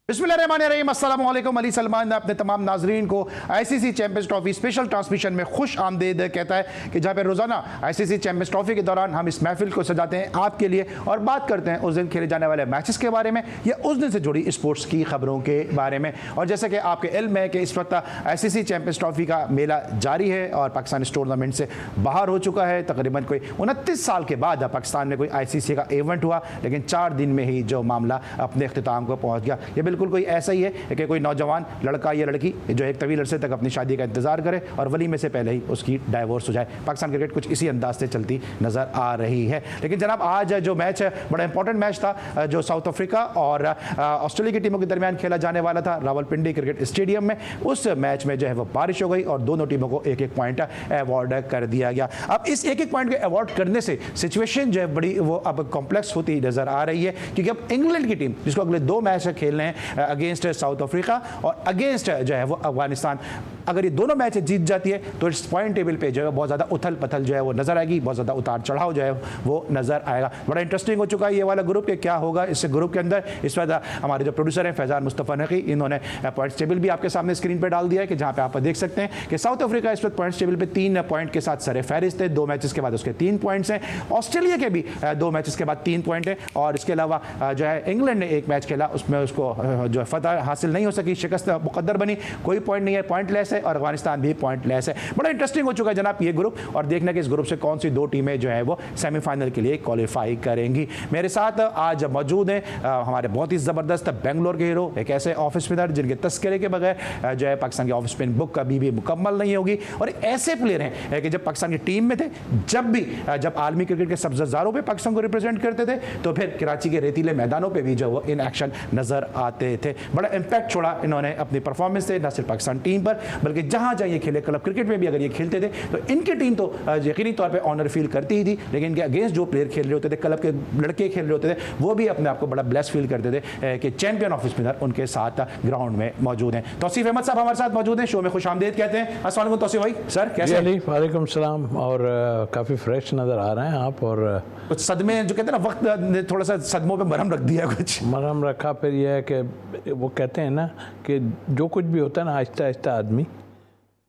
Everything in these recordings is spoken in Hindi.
बिस्मिल्लाहिर्रहमानिर्रहीम, अस्सलाम वालेकुम। अली सलमान ने अपने तमाम नाजरीन को ICC champions trophy special transmission में खुश आमदीद कहता है कि जहाँ पे रोज़ाना आईसीसी चैंपियंस ट्रॉफी के दौरान हम इस महफिल को सजाते हैं आपके लिए और बात करते हैं उस दिन खेले जाने वाले मैचेस के बारे में या उस दिन से जुड़ी स्पोर्ट्स की खबरों के बारे में। और जैसे कि आपके इल्म है कि इस वक्त आईसीसी चैंपियंस ट्रॉफी का मेला जारी है और पाकिस्तान इस टूर्नामेंट से बाहर हो चुका है। तकरीबन कोई 29 साल के बाद पाकिस्तान में कोई आईसीसी का इवेंट हुआ, लेकिन 4 दिन में ही जो मामला अपने अख्तिताम को पहुँच गया। ये बिल्कुल कोई ऐसा ही है कि कोई नौजवान लड़का या लड़की जो एक तवील अरसे तक अपनी शादी का इंतजार करे और वलीमे से पहले ही उसकी डाइवोर्स हो जाए। पाकिस्तान क्रिकेट कुछ इसी अंदाज से चलती नजर आ रही है। लेकिन जनाब, आज जो मैच है बड़ा इंपॉर्टेंट मैच था जो साउथ अफ्रीका और ऑस्ट्रेलिया की टीमों के दरमियान खेला जाने वाला था रावलपिंडी क्रिकेट स्टेडियम में। उस मैच में जो है वो बारिश हो गई और दोनों टीमों को एक एक पॉइंट अवार्ड कर दिया गया। अब इस एक एक पॉइंट के अवार्ड करने से सिचुएशन जो है बड़ी वो अब कॉम्प्लेक्स होती नजर आ रही है, क्योंकि अब इंग्लैंड की टीम जिसको अगले 2 मैच खेलने हैं अगेंस्ट साउथ अफ्रीका और अगेंस्ट जो है वो अफगानिस्तान, अगर ये दोनों मैच जीत जाती है तो इस पॉइंट टेबल पे जो है बहुत ज़्यादा उथल पथल जो है वो नज़र आएगी, बहुत ज़्यादा उतार चढ़ाव जो है वो नज़र आएगा। बड़ा इंटरेस्टिंग हो चुका है ये वाला ग्रुप कि क्या होगा इस ग्रुप के अंदर। इस वक्त हमारे जो प्रोड्यूसर हैं फैज़ान मुस्तफ़ा नकी, इन्होंने पॉइंट्स टेबल भी आपके सामने स्क्रीन पर डाल दिया है कि जहाँ पे आप देख सकते हैं कि साउथ अफ्रीका इस वक्त पॉइंट्स टेबल पर 3 पॉइंट के साथ सरे फहरिस्त है। 2 मैचेस के बाद उसके 3 पॉइंट्स हैं। ऑस्ट्रेलिया के भी 2 मैचेस के बाद 3 पॉइंट है और इसके अलावा जो है इंग्लैंड ने 1 मैच खेला, उसमें उसको जो है फतह हासिल नहीं हो सकी, शिकस्त मुकद्दर बनी, कोई पॉइंट नहीं है, पॉइंट लेस है और अफगानिस्तान भी पॉइंट लेस है। बड़ा इंटरेस्टिंग हो चुका है जनाब ये ग्रुप और देखना कि इस ग्रुप से कौन सी 2 टीमें जो है वो सेमीफाइनल के लिए क्वालिफाई करेंगी। मेरे साथ आज मौजूद हैं हमारे बहुत ही ज़बरदस्त बेंगलोर के हीरो, एक ऐसे ऑफ स्पिनर जिनके तस्करे के बगैर जो है पाकिस्तान की ऑफ स्पिन बुक कभी भी मुकम्मल नहीं होगी और ऐसे प्लेयर हैं कि जब पाकिस्तान की टीम में थे, जब आलमी क्रिकेट के सब्ज़ारों पर पाकिस्तान को रिप्रेजेंट करते थे तो फिर कराची के रेतीले मैदानों पर भी जो वो इन एक्शन नजर आते थे। बड़ा इंपैक्ट छोड़ा इन्होंने अपनी परफॉर्मेंस से, न सिर्फ पाकिस्तान टीम पर बल्कि जहां जहां ये खेले क्लब क्रिकेट में भी अगर ये खेलते थे तो इनकी टीम तो यकीनी तौर पे ऑनर फील करती ही थी, लेकिन इनके अगेंस्ट जो प्लेयर खेल रहे होते थे, क्लब के लड़के खेल रहे होते थे, वो भी अपने आप को बड़ा ब्लेस फील करते थे कि चैंपियन ऑफ स्पिनर उनके साथ ग्राउंड में मौजूद हैं। तौसीफ अहमद साहब हमारे साथ मौजूद हैं, शो में खुश आमदीद कहते हैं। अस्सलाम वालेकुम तौसीफ भाई, सर कैसे हैं? वालेकुम सलाम। और काफ़ी फ्रेश नज़र आ रहे हैं आप और कुछ सदमे जो कहते हैं ना, वक्त ने थोड़ा सा सदमों पे मरहम रख दिया, कुछ मरहम रखा। फिर यह है कि वो कहते हैं ना कि जो कुछ भी होता है ना आहिस्ता आहिस्ता आदमी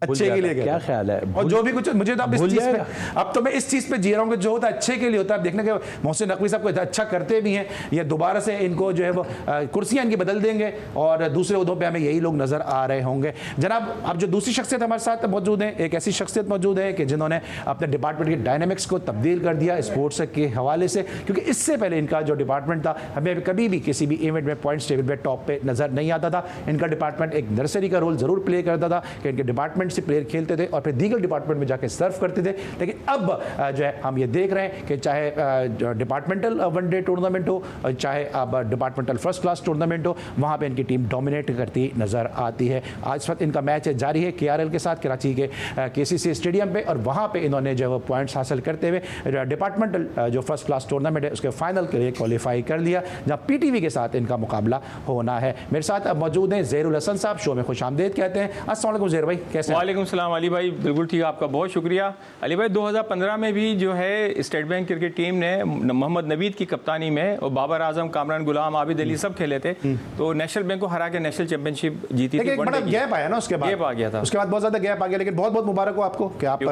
अच्छे के लिए क्या ख्याल है और जो भी कुछ मुझे तो अब तो मैं इस चीज़ पे जी रहा हूँ कि जो होता है अच्छे के लिए होता है। देखने के मोहसिन नकवी साहब को अच्छा करते भी हैं, ये दोबारा से इनको जो है वो कुर्सियाँ इनकी बदल देंगे और दूसरे उहदों पे हमें यही लोग नज़र आ रहे होंगे। जनाब, अब जो दूसरी शख्सियत हमारे साथ मौजूद है, एक ऐसी शख्सियत मौजूद है कि जिन्होंने अपने डिपार्टमेंट के डायनेमिक्स को तब्दील कर दिया स्पोर्ट्स के हवाले से, क्योंकि इससे पहले इनका जो डिपार्टमेंट था हमें कभी भी किसी भी इवेंट में पॉइंट्स टेबल पर टॉप पे नज़र नहीं आता था। इनका डिपार्टमेंट एक नर्सरी का रोल ज़रूर प्ले करता था कि इनके डिपार्टमेंट से प्लेयर खेलते थे और फिर दीगर डिपार्टमेंट में जाके सर्व करते थे। लेकिन अब जो है हम ये देख रहे हैं कि चाहे डिपार्टमेंटल वनडे टूर्नामेंट हो, चाहे अब डिपार्टमेंटल फर्स्ट क्लास टूर्नामेंट हो, वहाँ पे इनकी टीम डोमिनेट करती नज़र आती है। आज वक्त इनका मैच जारी है KRL के साथ कराची के KCC स्टेडियम पे और वहाँ पे इन्होंने जो है पॉइंट्स हासिल करते हुए डिपार्टमेंटल जो फर्स्ट क्लास टूर्नामेंट है उसके फाइनल के लिए क्वालिफाई कर लिया, जहाँ PTV के साथ इनका मुकाबला होना है। मेरे साथ मौजूद हैं ज़ेरुल हसन साहब, शो में खुश आमदीद कहते हैं। अस्सलाम वालेकुम ज़ेर भाई, कैसे हैं? वालेकुम सलाम अली भाई, बिल्कुल ठीक, आपका बहुत शुक्रिया। अली भाई, 2015 में भी जो है स्टेट बैंक क्रिकेट टीम ने मोहम्मद नवीद की कप्तानी में और बाबर आजम, कामरान गुलाम, आबिद अली सब खेले थे, तो नेशनल बैंक को हरा के नेशनल चैंपियनशिप जीती थी। बड़ा गैप आया ना, उसके बाद गैप आ गया था, उसके बाद बहुत ज़्यादा गैप आ गया। लेकिन बहुत बहुत मुबारक हो आपको कि आप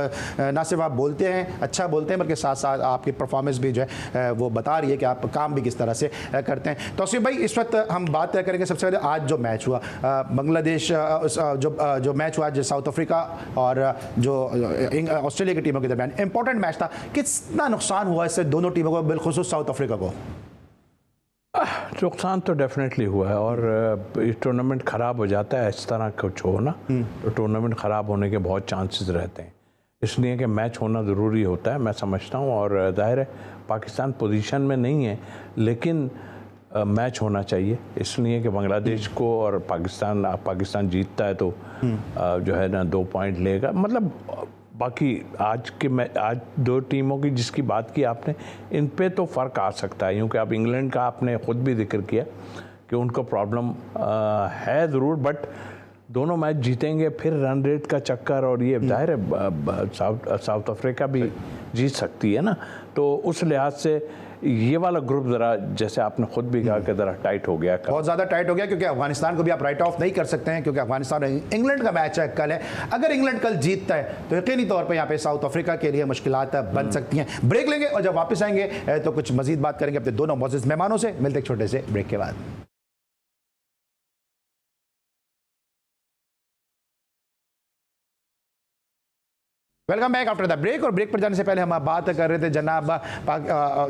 ना सिर्फ आप बोलते हैं, अच्छा बोलते हैं, बल्कि साथ साथ आपकी परफॉर्मेंस भी जो है वो बता रही है कि आप काम भी किस तरह से करते हैं। तौसीफ भाई, इस वक्त हम बात करेंगे सबसे पहले आज जो मैच हुआ बांग्लादेश, जो मैच हुआ जो साउथ अफ्रीका और जो ऑस्ट्रेलिया की टीमों के दरमियान इंपॉर्टेंट मैच था, कितना नुकसान हुआ इससे दोनों टीमों को, बिलखुसूस साउथ अफ्रीका को? नुकसान तो डेफिनेटली हुआ है और ये टूर्नामेंट ख़राब हो जाता है, इस तरह कुछ हो ना तो टूर्नामेंट ख़राब होने के बहुत चांसेस रहते हैं, इसलिए कि मैच होना ज़रूरी होता है, मैं समझता हूँ। और जाहिर है पाकिस्तान पोजीशन में नहीं है, लेकिन मैच होना चाहिए, इसलिए कि बांग्लादेश को और पाकिस्तान जीतता है तो जो है ना 2 पॉइंट लेगा। मतलब बाकी आज 2 टीमों की जिसकी बात की आपने, इन पे तो फ़र्क आ सकता है, क्योंकि अब इंग्लैंड का आपने ख़ुद भी जिक्र किया कि उनको प्रॉब्लम है ज़रूर, बट दोनों मैच जीतेंगे, फिर रन रेट का चक्कर, और ये जाहिर है साउथ अफ्रीका भी जीत सकती है ना। तो उस लिहाज से ये वाला ग्रुप ज़रा, जैसे आपने खुद भी कहा कि ज़रा टाइट हो गया, बहुत ज़्यादा टाइट हो गया, क्योंकि अफगानिस्तान को भी आप राइट ऑफ नहीं कर सकते हैं, क्योंकि अफगानिस्तान इंग्लैंड का मैच है कल है। अगर इंग्लैंड कल जीतता है तो यकीनी तौर पर यहाँ पे साउथ अफ्रीका के लिए मुश्किलात बन सकती हैं। ब्रेक लेंगे और जब वापस आएंगे तो कुछ मजीद बात करेंगे अपने दोनों मौजूद मेहमानों से। मिलते एक छोटे से ब्रेक के बाद। Welcome back after the break. और ब्रेक पर जाने से पहले हम बात कर रहे थे जनाब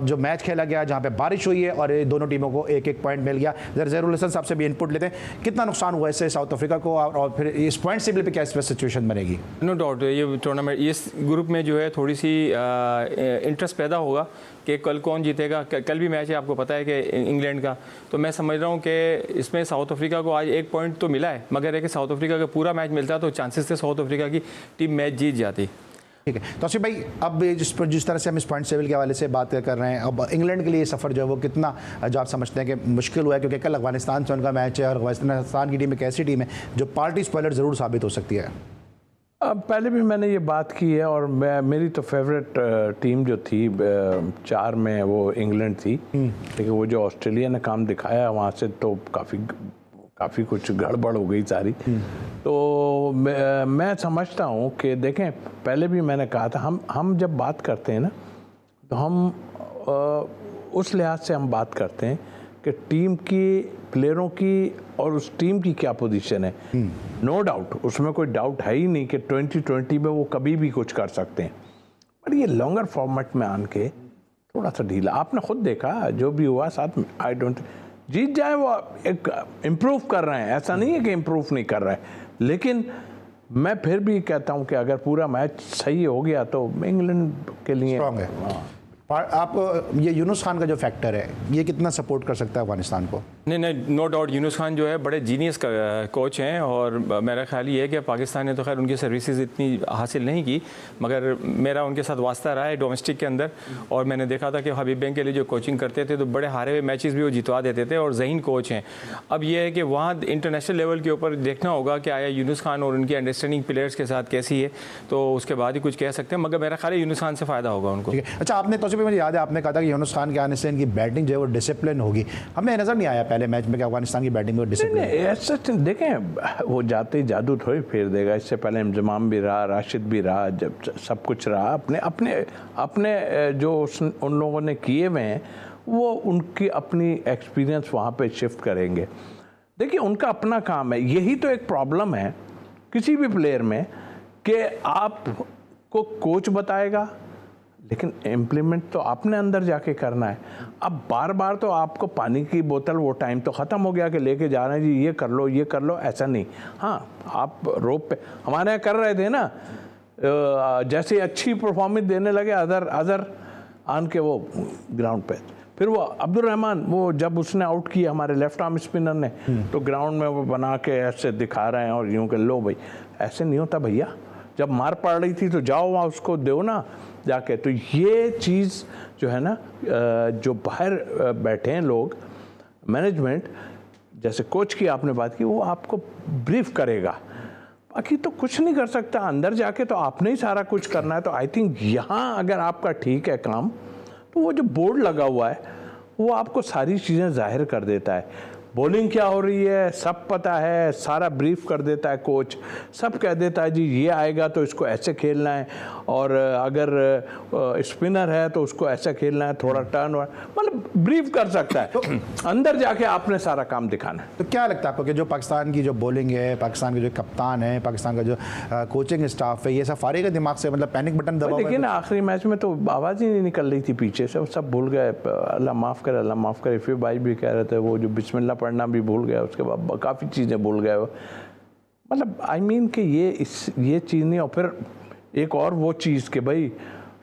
जो मैच खेला गया जहां पे बारिश हुई है और दोनों टीमों को एक एक पॉइंट मिल गया। जरूर हसन साहब से भी इनपुट लेते हैं, कितना नुकसान हुआ इससे साउथ अफ्रीका को, और फिर इस पॉइंट टेबल पे क्या इस सिचुएशन बनेगी? नो डाउट ये टूर्नामेंट, इस ग्रुप में जो है थोड़ी सी इंटरेस्ट पैदा होगा कि कल कौन जीतेगा। कल भी मैच है, आपको पता है कि इंग्लैंड का, तो मैं समझ रहा हूँ कि इसमें साउथ अफ्रीका को आज एक पॉइंट तो मिला है, मगर है कि साउथ अफ्रीका का पूरा मैच मिलता तो चांसेस थे साउथ अफ्रीका की टीम मैच जीत जाती। ठीक है तौसीफ भाई, अब जिस तरह से हम इस पॉइंट टेबल के हवाले से बात कर रहे हैं, अब इंग्लैंड के लिए सफ़र जो है वो कितना जो आप समझते हैं कि मुश्किल हुआ है, क्योंकि कल अफगानिस्तान से उनका मैच है और अफगानिस्तान की टीम एक ऐसी टीम है जो पार्टी स्पॉइलर ज़रूर साबित हो सकती है। अब पहले भी मैंने ये बात की है, और मेरी तो फेवरेट टीम जो थी 4 में वो इंग्लैंड थी, लेकिन वो जो ऑस्ट्रेलिया ने काम दिखाया वहाँ से तो काफ़ी कुछ गड़बड़ हो गई सारी। तो मैं समझता हूँ कि देखें, पहले भी मैंने कहा था, हम जब बात करते हैं ना तो हम उस लिहाज से हम बात करते हैं कि टीम की, प्लेयरों की और उस टीम की क्या पोजीशन है। नो डाउट, उसमें कोई डाउट है ही नहीं कि 2020 में वो कभी भी कुछ कर सकते हैं, पर ये लॉन्गर फॉर्मेट में आन के थोड़ा सा ढीला। आपने खुद देखा जो भी हुआ साथ में, आई डोंट जीत जाए, वो एक इम्प्रूव कर रहे हैं, ऐसा नहीं है कि इम्प्रूव नहीं कर रहे हैं, लेकिन मैं फिर भी कहता हूं कि अगर पूरा मैच सही हो गया तो इंग्लैंड के लिए स्ट्रांग है। आप ये यूनुस खान का जो फैक्टर है, ये कितना सपोर्ट कर सकता है अफगानिस्तान को? नहीं, नो डाउट यूनुस खान जो है बड़े जीनियस कोच हैं, और मेरा ख्याल ये है कि पाकिस्तान ने तो खैर उनकी सर्विसेज इतनी हासिल नहीं की, मगर मेरा उनके साथ वास्ता रहा है डोमेस्टिक के अंदर, और मैंने देखा था कि हबीब बैंक के लिए जो कोचिंग करते थे तो बड़े हारे हुए मैचेस भी वो जितवा देते थे, और जहीन कोच हैं। अब ये है कि वहाँ इंटरनेशनल लेवल के ऊपर देखना होगा कि आया यूनुस खान और उनकी अंडरस्टैंडिंग प्लेयर्स के साथ कैसी है, तो उसके बाद ही कुछ कह सकते हैं, मगर मेरा ख्याल है यूनुस खान से फ़ायदा होगा उनको। अच्छा, आपने तो मुझे याद है आपने कहा था कि यूनुस खान के आने से इनकी बैटिंग जो है वो डिसिप्लिन होगी, हमें नज़र नहीं आया पहले मैच में कि अफगानिस्तान की बैटिंग में डिसिप्लिन। ऐसा देखें, वो जाते ही जादू थोड़ी फेर देगा। इससे पहले इंजमाम भी रहा, राशिद भी रहा, जब सब कुछ रहा, अपने जो उन लोगों ने किए हुए हैं वो उनकी अपनी एक्सपीरियंस वहाँ पे शिफ्ट करेंगे। देखिए, उनका अपना काम है। यही तो एक प्रॉब्लम है किसी भी प्लेयर में कि आपको कोच बताएगा, लेकिन इम्प्लीमेंट तो आपने अंदर जाके करना है। अब बार बार तो आपको पानी की बोतल, वो टाइम तो ख़त्म हो गया कि लेके जा रहे हैं जी ये कर लो, ऐसा नहीं। हाँ, आप रोप पे हमारे यहाँ कर रहे थे ना, जैसे अच्छी परफॉर्मेंस देने लगे अदर आन के वो ग्राउंड पे, फिर वो अब्दुल रहमान, वो जब उसने आउट किया हमारे लेफ्ट आर्म स्पिनर ने, तो ग्राउंड में वो बना के ऐसे दिखा रहे हैं और यूँ के लो भाई, ऐसे नहीं होता भैया। जब मार पड़ रही थी तो जाओ वहाँ उसको दो ना जाके। तो ये चीज़ जो है ना, जो बाहर बैठे हैं लोग, मैनेजमेंट, जैसे कोच की आपने बात की, वो आपको ब्रीफ करेगा, बाकी तो कुछ नहीं कर सकता। अंदर जाके तो आपने ही सारा कुछ करना है। तो आई थिंक यहाँ अगर आपका ठीक है काम, तो वो जो बोर्ड लगा हुआ है वो आपको सारी चीज़ें जाहिर कर देता है। बॉलिंग क्या हो रही है सब पता है, सारा ब्रीफ कर देता है कोच, सब कह देता है जी ये आएगा तो इसको ऐसे खेलना है, और अगर स्पिनर है तो उसको ऐसा खेलना है, थोड़ा टर्न, मतलब ब्रीफ कर सकता है। तो अंदर जाके आपने सारा काम दिखाना है। तो क्या लगता है आपको कि जो पाकिस्तान की जो बॉलिंग है, पाकिस्तान के जो कप्तान है, पाकिस्तान का जो कोचिंग स्टाफ है, ये सब फारिग है दिमाग से, मतलब पैनिक बटन दबाओ? देखिए ना, आखिरी मैच में तो आवाज़ ही नहीं निकल रही थी पीछे से, सब भूल गए, अल्लाह माफ़ करे, अल्लाह माफ़ करे। फिर भाई भी कह रहे थे वो जो बिस्मिल्लाह पढ़ना भी भूल गया, उसके बाद काफ़ी चीज़ें भूल गए। मतलब आई मीन कि ये चीज़ नहीं। और फिर एक और वो चीज़ कि भाई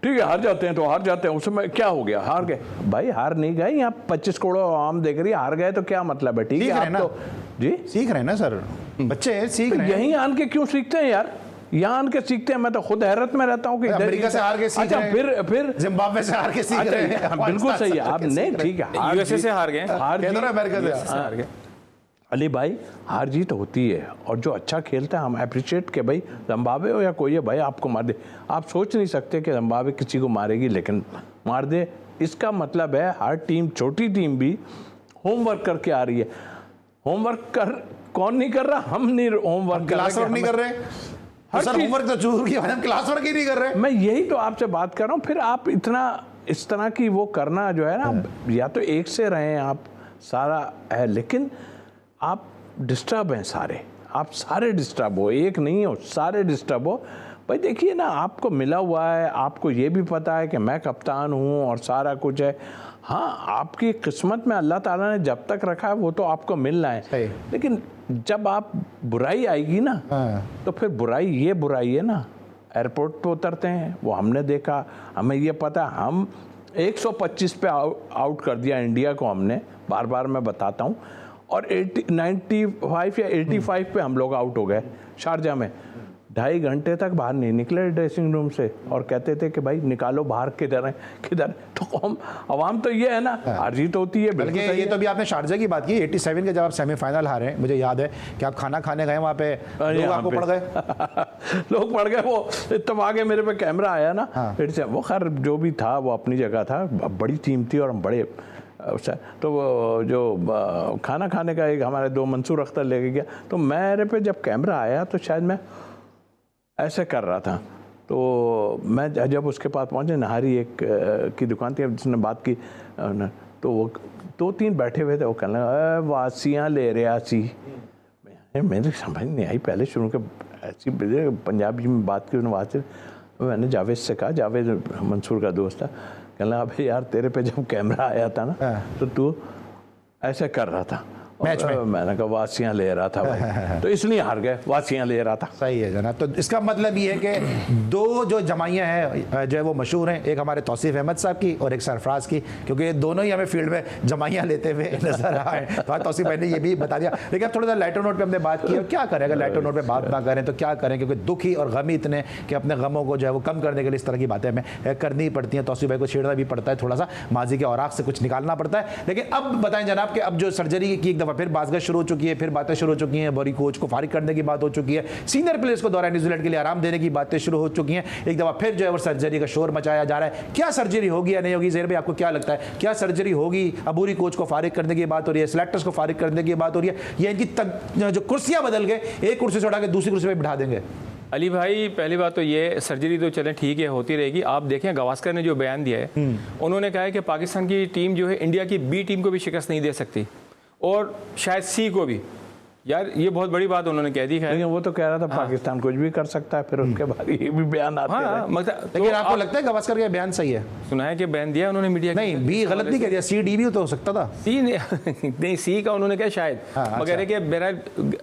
ठीक है हार जाते हैं तो हार जाते हैं, उसमें क्या हो गया, हार गए भाई, हार नहीं गए। यहाँ 25 करोड़ आवाम देख रही है, हार गए तो क्या मतलब है? ठीक है, आप तो जी सीख रहे हैं ना सर, बच्चे सीख रहे हैं। यहीं आन के क्यों सीखते हैं यार? यहाँ आन के सीखते हैं। मैं तो खुद हैरत में रहता हूँ कि अमेरिका से हार के सीख रहे हैं, फिर जिम्बाब्वे से हार के सीख रहे हैं। बिल्कुल सही है आप, नहीं ठीक है, यूएसए से हार गए, अमेरिका से हार गए। अली भाई, हार जीत होती है और जो अच्छा खेलता है हम अप्रिशिएट के भाई जिम्बाब्वे हो या कोई है भाई आपको मार दे। आप सोच नहीं सकते कि जिम्बाब्वे किसी को मारेगी, लेकिन मार दे। इसका मतलब है हर टीम, छोटी टीम भी होमवर्क करके आ रही है। होमवर्क कौन नहीं कर रहा? हम नहीं होमवर्क क्लास वर्क नहीं कर रहे। सर होमवर्क तो जरूर किया, हम क्लास वर्क ही नहीं कर रहे। मैं यही तो आपसे बात कर रहा हूँ। फिर आप इतना इस तरह की वो करना जो है ना, या तो एक से रहें आप, सारा है, लेकिन आप डिस्टर्ब हैं सारे, आप सारे डिस्टर्ब हो, एक नहीं हो, सारे डिस्टर्ब हो। भाई देखिए ना, आपको मिला हुआ है, आपको ये भी पता है कि मैं कप्तान हूँ और सारा कुछ है। हाँ, आपकी किस्मत में अल्लाह ताला ने जब तक रखा है वो तो आपको मिलना है, लेकिन जब आप बुराई आएगी ना तो फिर ये बुराई है ना, एयरपोर्ट पे उतरते हैं, वो हमने देखा, हमें ये पता, हम 125 पे आउट कर दिया इंडिया को हमने, बार बार मैं बताता हूँ, और 95 या 85 पे हम लोग आउट हो गए शारजा में। 2.5 घंटे तक बाहर नहीं निकले ड्रेसिंग रूम से और कहते थे कि भाई निकालो बाहर, किधर है किधर। तो हम अवाम तो ये है ना, हार जीत होती है। बल्कि ये तो अभी आपने शारजा की बात की, 87 के जब आप सेमीफाइनल हारे, मुझे याद है कि आप खाना खाने गए वहाँ पे, लोग आपको पड़ गए। लोग पड़ गए, वो तब आगे मेरे पे कैमरा आया ना, फिर से वो खैर जो भी था वो अपनी जगह था, बड़ी टीम थी और हम बड़े। तो वो जो खाना खाने का एक हमारे 2 मंसूर अख्तर लेके गया, तो मेरे पे जब कैमरा आया तो शायद मैं ऐसे कर रहा था, तो मैं जब उसके पास पहुंचे, नहारी एक की दुकान थी, जिसने बात की, तो वो 2-3 बैठे हुए थे, वो कहने लगा वासियाँ ले रहा सी। मेरे समझ नहीं आई पहले शुरू के, ऐसी पंजाबी में बात की उन्होंने। मैंने जावेद से कहा, जावेद मंसूर का दोस्त था, कहने लगा अबे यार तेरे पे जब कैमरा आया था ना तो तू ऐसे कर रहा था मैच में। मैंने कहा वासियाँ ले रहा था भाई, तो इसलिए हार गए, वासियाँ ले रहा था। सही है जनाब। तो इसका मतलब ये है कि 2 जो जमाइयाँ हैं जो है वो मशहूर हैं, एक हमारे तौसीफ अहमद साहब की और एक सरफराज की, क्योंकि दोनों ही हमें फील्ड में जमाइयाँ लेते हुए नजर आए। तो तौसीफ भाई ने ये भी बता दिया। लेकिन अब थोड़ा सा लाइटर नोट पर हमने बात की, और क्या करें अगर लाइटर नोट पर बात ना करें तो क्या करें, क्योंकि दुखी और गमी इतने कि अपने गमों को जो है वो कम करने के लिए इस तरह की बातें हमें करनी ही पड़ती हैं। तौसीफ भाई को छेड़ना भी पड़ता है, थोड़ा सा माजी के औराक से कुछ निकालना पड़ता है। लेकिन अब बताएं जनाब कि अब जो सर्जरी की एक दफ़ा फिर बाज़ शुरू चुकी है, फिर बातें शुरू हो चुकी हैं, बड़ी कोच को फारिग करने की बात हो चुकी है, सीनियर प्लेयर्स को दौरान न्यूजीलैंड के लिए आराम देने की बातें शुरू हो चुकी हैं। एक दफा फिर जो है वो सर्जरी का शोर मचाया जा रहा है। क्या सर्जरी होगी या नहीं होगी? ज़ेहर भाई आपको क्या लगता है, क्या सर्जरी होगी? अबूरी कोच को फारिग करने की बात हो रही है, सिलेक्टर्स को फारिग करने की बात हो रही है, या इनकी जो कुर्सियां बदल गए, एक कुर्सी से उठा के दूसरी कुर्सी पर बिठा देंगे? अली भाई, पहली बात तो ये सर्जरी तो चलें ठीक है, होती रहेगी। आप देखें गावस्कर ने जो बयान दिया है, उन्होंने कहा है कि पाकिस्तान की टीम जो है इंडिया की बी टीम को भी शिकस्त नहीं दे सकती, और शायद सी को भी। यार ये बहुत बड़ी बात उन्होंने कह दी है। लेकिन वो तो कह रहा था पाकिस्तान कुछ भी कर सकता है, फिर उसके बाद ये भी बयान आते हैं। मतलब लेकिन आपको लगता है गावस्कर का बयान सही है? सुना है कि बयान दिया उन्होंने मीडिया नहीं, बी गलत नहीं कह दिया, सी डी भी तो हो सकता था। सी नहीं, सी का उन्होंने कहा शायद, मगर कि बहरहाल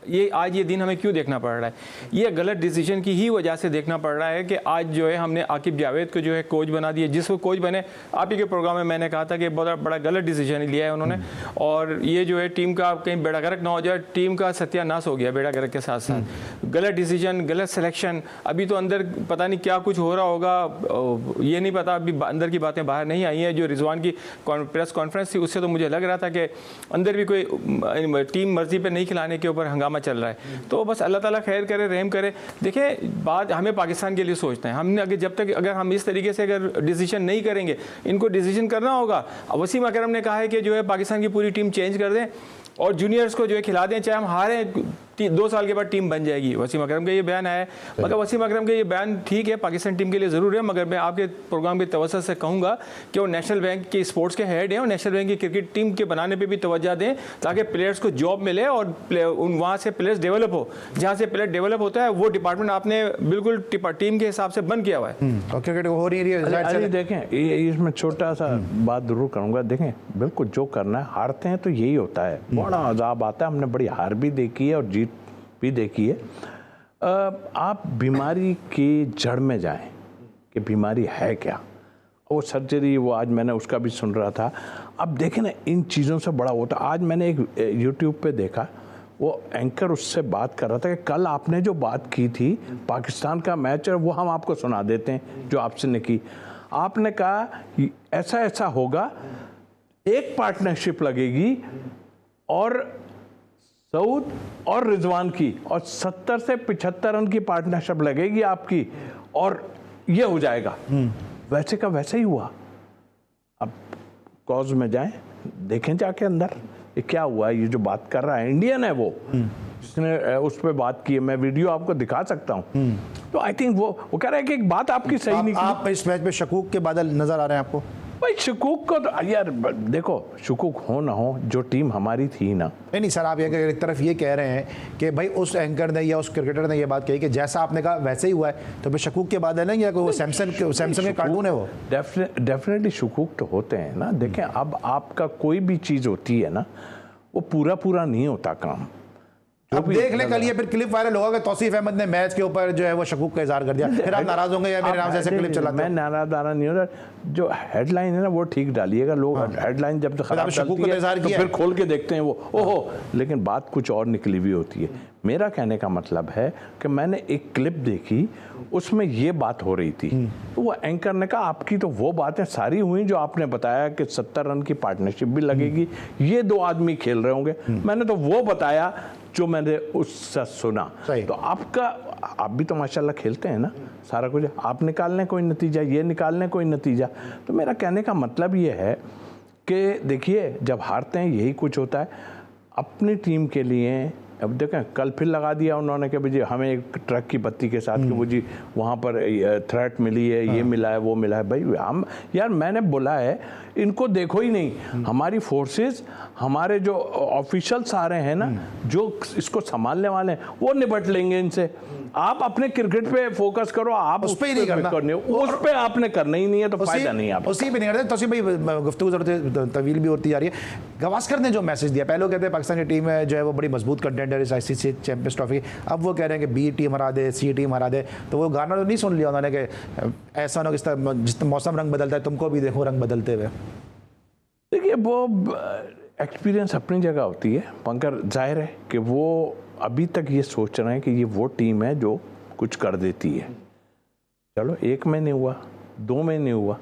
ये आज ये दिन हमें क्यों देखना पड़ रहा है, ये गलत डिसीजन की ही वजह से देखना पड़ रहा है कि आज जो है हमने आकिब जावेद को जो है कोच बना दिया, जिसको कोच बने, आप ही के प्रोग्राम में मैंने कहा था कि बहुत बड़ा गलत डिसीजन लिया है उन्होंने, और ये जो है टीम का कहीं बेड़ा गर्क ना हो जाए, टीम का सत्यानाश हो गया बेड़ा गर्क के साथ साथ। गलत डिसीजन, गलत सिलेक्शन, अभी तो अंदर पता नहीं क्या कुछ हो रहा होगा, ये नहीं पता, अभी अंदर की बातें बाहर नहीं आई हैं। जो रिजवान की प्रेस कॉन्फ्रेंस थी उससे तो मुझे लग रहा था कि अंदर भी कोई टीम मर्जी पे नहीं खिलाने के ऊपर हंगामा चल रहा है। तो बस अल्लाह ताला खैर करे, रहम करे। देखिए बात हमें पाकिस्तान के लिए सोचना है, हमने अगर हम इस तरीके से अगर डिसीजन नहीं करेंगे, इनको डिसीजन करना होगा। वसीम अकरम ने कहा है कि जो है पाकिस्तान की पूरी टीम चेंज कर दें और जूनियर्स को जो है खिला दें, चाहे हम हारें 2 साल के बाद टीम बन जाएगी। वसीम अकरम का ये बयान है, मगर वसीम अकरम का ये बयान ठीक है, पाकिस्तान टीम के लिए ज़रूर है, मगर मैं आपके प्रोग्राम के तवज्जो से कहूँगा कि वो नेशनल बैंक के स्पोर्ट्स के हेड हैं और नेशनल बैंक की क्रिकेट टीम के बनाने पे भी तवज्जो दें, ताकि प्लेयर्स को जॉब मिले और वहाँ से प्लेयर्स डेवलप हो। जहाँ से प्लेयर डेवलप होता है वो डिपार्टमेंट आपने बिल्कुल टीम के हिसाब से बंद किया हुआ है और क्रिकेट हो नहीं रही है। देखें इसमें छोटा सा बात जरूर करूँगा, देखें बिल्कुल जो करना है, हारते हैं तो यही होता है, बड़ा अजाब आता है, हमने बड़ी हार भी देखी है और जीत भी देखी है। आप बीमारी की जड़ में जाएं कि बीमारी है क्या, वो सर्जरी, वो आज मैंने उसका भी सुन रहा था। अब देखें ना, इन चीज़ों से बड़ा होता। आज मैंने एक YouTube पे देखा, वो एंकर उससे बात कर रहा था कि कल आपने जो बात की थी पाकिस्तान का मैच, और वो हम आपको सुना देते हैं जो आपसे ने की। आपने कहा ऐसा ऐसा होगा, एक पार्टनरशिप लगेगी और सऊद और रिजवान की, और 70 से 75 रन की पार्टनरशिप लगेगी आपकी और ये हो जाएगा। वैसे का वैसे ही हुआ। अब कॉज में जाएं, देखें जाके अंदर ये क्या हुआ है। ये जो बात कर रहा है इंडियन है वो, जिसने उस पर बात की है, मैं वीडियो आपको दिखा सकता हूँ। तो आई थिंक वो कह रहा है कि एक बात आपकी सही नहीं। आप इस मैच में शकूक के बादल नजर आ रहे हैं आपको? भाई शकूक को तो यार देखो, शकूक हो ना हो, जो टीम हमारी थी ना। नहीं सर, आप एक तरफ ये कह रहे हैं कि भाई उस एंकर ने या उस क्रिकेटर ने ये बात कही कि जैसा आपने कहा वैसे ही हुआ है, तो फिर शकूक के बादल है या कोई सैमसंग के कार्टून है वो? डेफिनेटली शकूक तो होते हैं ना। देखें, अब आपका कोई भी चीज़ होती है ना, वो पूरा नहीं होता काम। अब देख ले, कल ये फिर क्लिप वायरल होगा कि तौसीफ अहमद ने मैच के ऊपर जो है वो शकूक का इजहार कर दिया, फिर आप नाराज होंगे या मेरे नाम से ऐसे क्लिप चलाते मैं नाराज नहीं हो रहा। जो हेडलाइन है ना वो ठीक डालिएगा। लोग हेडलाइन जब खराब शकूक का इजहार तो फिर खोल के देखते हैं वो ओहो, लेकिन बात कुछ और निकली हुई होती है। मेरा कहने का मतलब है कि मैंने एक क्लिप देखी, उसमें ये बात हो रही थी, तो वो एंकर ने कहा आपकी तो वो बातें सारी हुई जो आपने बताया कि 70 रन की पार्टनरशिप भी लगेगी, ये 2 आदमी खेल रहे होंगे। मैंने तो वो बताया जो मैंने उससे सुना। तो आपका, आप भी तो माशाल्लाह खेलते हैं ना, सारा कुछ आप निकाल लें कोई नतीजा, ये निकाल लें कोई नतीजा। तो मेरा कहने का मतलब ये है कि देखिए, जब हारते हैं यही कुछ होता है। अपनी टीम के लिए अब देखें, कल फिर लगा दिया उन्होंने कि भाई हमें एक ट्रक की बत्ती के साथ कि वो जी वहाँ पर थ्रेट मिली है, ये मिला है, वो मिला है। भाई हम यार, मैंने बोला है इनको देखो ही नहीं, हमारी फोर्सेस, हमारे जो ऑफिशियल्स आ रहे हैं ना, जो इसको संभालने वाले हैं, वो निपट लेंगे इनसे। आप अपने क्रिकेट पे फोकस करो, आप उस पे ही नहीं करना, उस पे आपने करना ही नहीं है, तो फायदा नहीं है आप उसी पे नहीं करते। तो भाई गुफ्तगू तवील भी होती जा रही है। गावस्कर ने जो मैसेज दिया, पहले वो कहते हैं पाकिस्तान की टीम है जो है वो बड़ी मजबूत कंटेंडर है आईसीसी चैंपियंस ट्रॉफी, अब वो कह रहे हैं कि बी टीम हरा दे, सी टीम हरा दे। तो वो गाना तो नहीं सुन लिया उन्होंने कि ऐसा ना हो जिस मौसम रंग बदलता है तुमको भी देखो रंग बदलते हुए। देखिए, वो एक्सपीरियंस अपनी जगह होती है पंकर, जाहिर है कि वो अभी तक ये सोच रहे हैं कि ये वो टीम है जो कुछ कर देती है। चलो, 1 में नहीं हुआ, 2 में नहीं हुआ,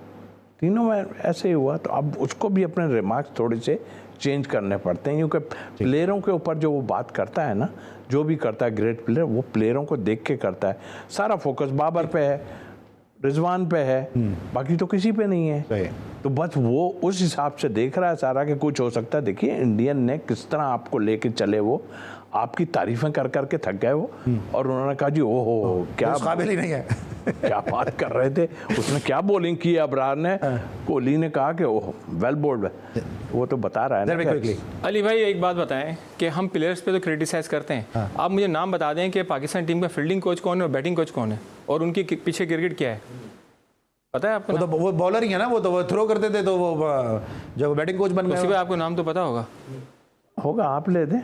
3 में ऐसे ही हुआ, तो अब उसको भी अपने रिमार्क्स थोड़े से चेंज करने पड़ते हैं, क्योंकि प्लेयरों के ऊपर जो वो बात करता है ना, जो भी करता है ग्रेट प्लेयर, वो प्लेयरों को देख के करता है। सारा फोकस बाबर पे है, रिजवान पे है, बाकी तो किसी पे नहीं है। तो बस वो उस हिसाब से देख रहा है सारा कि कुछ हो सकता है। देखिए, इंडियन ने किस तरह आपको लेके चले, वो आपकी तारीफें कर करके थक गए वो, और उन्होंने कहा जी ओहो क्या काबिल ही नहीं है क्या बात कर रहे थे, उसने क्या बॉलिंग की अबरार ने। कोहली ने कहा कि ओह वेल बोल्ड, वो तो बता रहा है ना। अली भाई, एक बात बताएं कि हम प्लेयर्स पे तो क्रिटिसाइज करते हैं, आप मुझे नाम बता दें कि पाकिस्तान टीम का फील्डिंग कोच कौन है और बैटिंग कोच कौन है, और उनके पीछे क्रिकेट क्या है, पता है आपको? वो बॉलर ही है ना, वो तो थ्रो करते थे, तो वो जब बैटिंग कोच बन गए। आपको नाम तो पता होगा, आप ले दें।